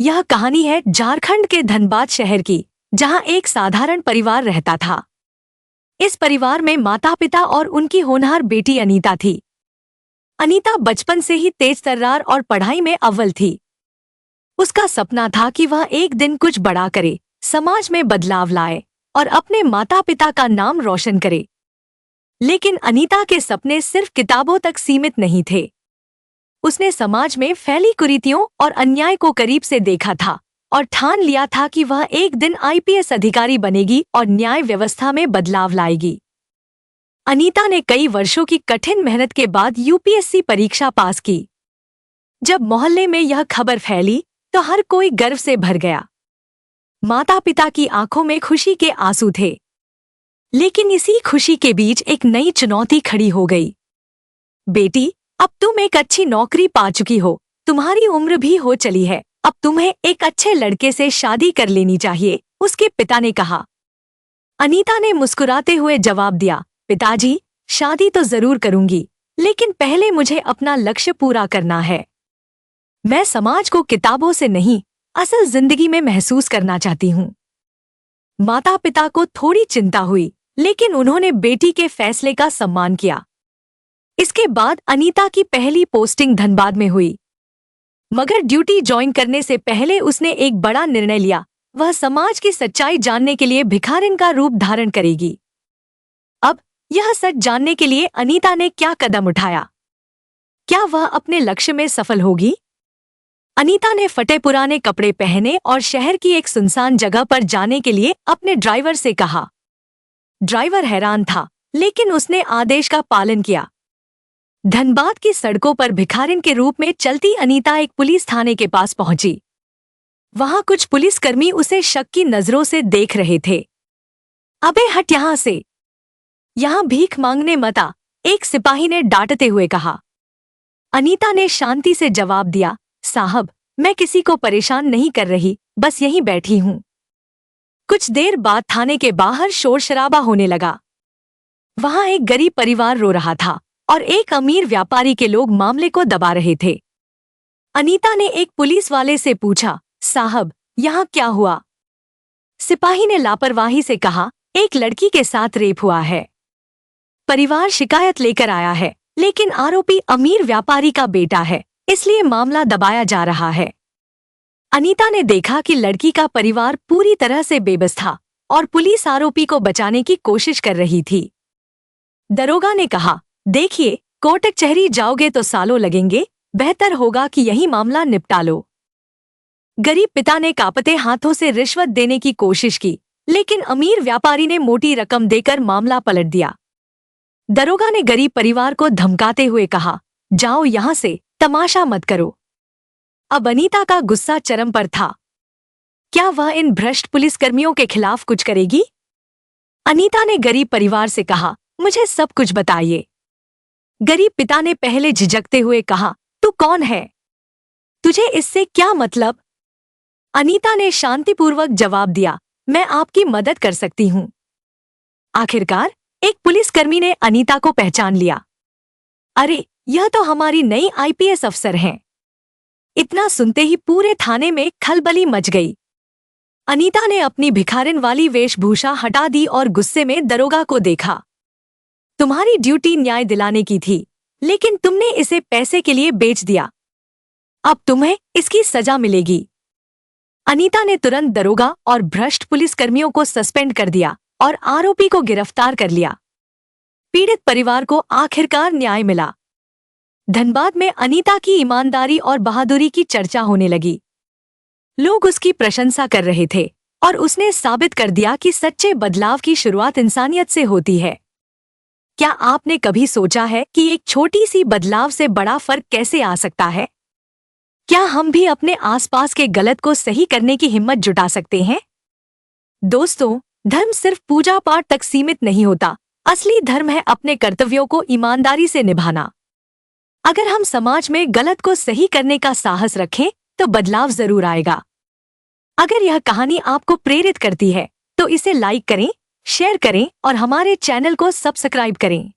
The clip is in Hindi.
यह कहानी है झारखंड के धनबाद शहर की, जहां एक साधारण परिवार रहता था। इस परिवार में माता पिता और उनकी होनहार बेटी अनीता थी। अनीता बचपन से ही तेज तर्रार और पढ़ाई में अव्वल थी। उसका सपना था कि वह एक दिन कुछ बड़ा करे, समाज में बदलाव लाए और अपने माता पिता का नाम रोशन करे। लेकिन अनीता के सपने सिर्फ किताबों तक सीमित नहीं थे। उसने समाज में फैली कुरीतियों और अन्याय को करीब से देखा था और ठान लिया था कि वह एक दिन आईपीएस अधिकारी बनेगी और न्याय व्यवस्था में बदलाव लाएगी। अनीता ने कई वर्षों की कठिन मेहनत के बाद यूपीएससी परीक्षा पास की। जब मोहल्ले में यह खबर फैली तो हर कोई गर्व से भर गया। माता पिता की आंखों में खुशी के आंसू थे। लेकिन इसी खुशी के बीच एक नई चुनौती खड़ी हो गई। बेटी, अब तुम एक अच्छी नौकरी पा चुकी हो, तुम्हारी उम्र भी हो चली है, अब तुम्हें एक अच्छे लड़के से शादी कर लेनी चाहिए, उसके पिता ने कहा। अनीता ने मुस्कुराते हुए जवाब दिया, पिताजी, शादी तो जरूर करूंगी, लेकिन पहले मुझे अपना लक्ष्य पूरा करना है। मैं समाज को किताबों से नहीं, असल जिंदगी में महसूस करना चाहती हूँ। माता पिता को थोड़ी चिंता हुई, लेकिन उन्होंने बेटी के फैसले का सम्मान किया। इसके बाद अनीता की पहली पोस्टिंग धनबाद में हुई। मगर ड्यूटी ज्वाइन करने से पहले उसने एक बड़ा निर्णय लिया। वह समाज की सच्चाई जानने के लिए भिखारिन का रूप धारण करेगी। अब यह सच जानने के लिए अनीता ने क्या कदम उठाया? क्या वह अपने लक्ष्य में सफल होगी? अनीता ने फटे पुराने कपड़े पहने और शहर की एक सुनसान जगह पर जाने के लिए अपने ड्राइवर से कहा। ड्राइवर हैरान था, लेकिन उसने आदेश का पालन किया। धनबाद की सड़कों पर भिखारिन के रूप में चलती अनीता एक पुलिस थाने के पास पहुंची। वहां कुछ पुलिसकर्मी उसे शक की नजरों से देख रहे थे। अबे हट यहां से, यहां भीख मांगने मत आ, एक सिपाही ने डांटते हुए कहा। अनीता ने शांति से जवाब दिया, साहब, मैं किसी को परेशान नहीं कर रही, बस यहीं बैठी हूं। कुछ देर बाद थाने के बाहर शोर शराबा होने लगा। वहां एक गरीब परिवार रो रहा था और एक अमीर व्यापारी के लोग मामले को दबा रहे थे। अनीता ने एक पुलिस वाले से पूछा, साहब, यहाँ क्या हुआ? सिपाही ने लापरवाही से कहा, एक लड़की के साथ रेप हुआ है। परिवार शिकायत लेकर आया है, लेकिन आरोपी अमीर व्यापारी का बेटा है, इसलिए मामला दबाया जा रहा है। अनीता ने देखा कि लड़की का परिवार पूरी तरह से बेबस था और पुलिस आरोपी को बचाने की कोशिश कर रही थी। दरोगा ने कहा, देखिए, कोर्ट कचहरी जाओगे तो सालों लगेंगे, बेहतर होगा कि यही मामला निपटा लो। गरीब पिता ने कांपते हाथों से रिश्वत देने की कोशिश की, लेकिन अमीर व्यापारी ने मोटी रकम देकर मामला पलट दिया। दरोगा ने गरीब परिवार को धमकाते हुए कहा, जाओ यहां से, तमाशा मत करो। अब अनीता का गुस्सा चरम पर था। क्या वह इन भ्रष्ट पुलिसकर्मियों के खिलाफ कुछ करेगी? अनीता ने गरीब परिवार से कहा, मुझे सब कुछ बताइए। गरीब पिता ने पहले झिझकते हुए कहा, तू कौन है? तुझे इससे क्या मतलब? अनीता ने शांतिपूर्वक जवाब दिया, मैं आपकी मदद कर सकती हूँ। आखिरकार एक पुलिसकर्मी ने अनीता को पहचान लिया। अरे, यह तो हमारी नई आईपीएस अफसर हैं। इतना सुनते ही पूरे थाने में खलबली मच गई। अनीता ने अपनी भिखारिन वाली वेशभूषा हटा दी और गुस्से में दरोगा को देखा। तुम्हारी ड्यूटी न्याय दिलाने की थी, लेकिन तुमने इसे पैसे के लिए बेच दिया। अब तुम्हें इसकी सजा मिलेगी। अनीता ने तुरंत दरोगा और भ्रष्ट पुलिसकर्मियों को सस्पेंड कर दिया और आरोपी को गिरफ्तार कर लिया। पीड़ित परिवार को आखिरकार न्याय मिला। धनबाद में अनीता की ईमानदारी और बहादुरी की चर्चा होने लगी। लोग उसकी प्रशंसा कर रहे थे और उसने साबित कर दिया कि सच्चे बदलाव की शुरुआत इंसानियत से होती है। क्या आपने कभी सोचा है कि एक छोटी सी बदलाव से बड़ा फर्क कैसे आ सकता है? क्या हम भी अपने आसपास के गलत को सही करने की हिम्मत जुटा सकते हैं? दोस्तों, धर्म सिर्फ पूजा पाठ तक सीमित नहीं होता। असली धर्म है अपने कर्तव्यों को ईमानदारी से निभाना। अगर हम समाज में गलत को सही करने का साहस रखें तो बदलाव जरूर आएगा। अगर यह कहानी आपको प्रेरित करती है तो इसे लाइक करें, शेयर करें और हमारे चैनल को सब्सक्राइब करें।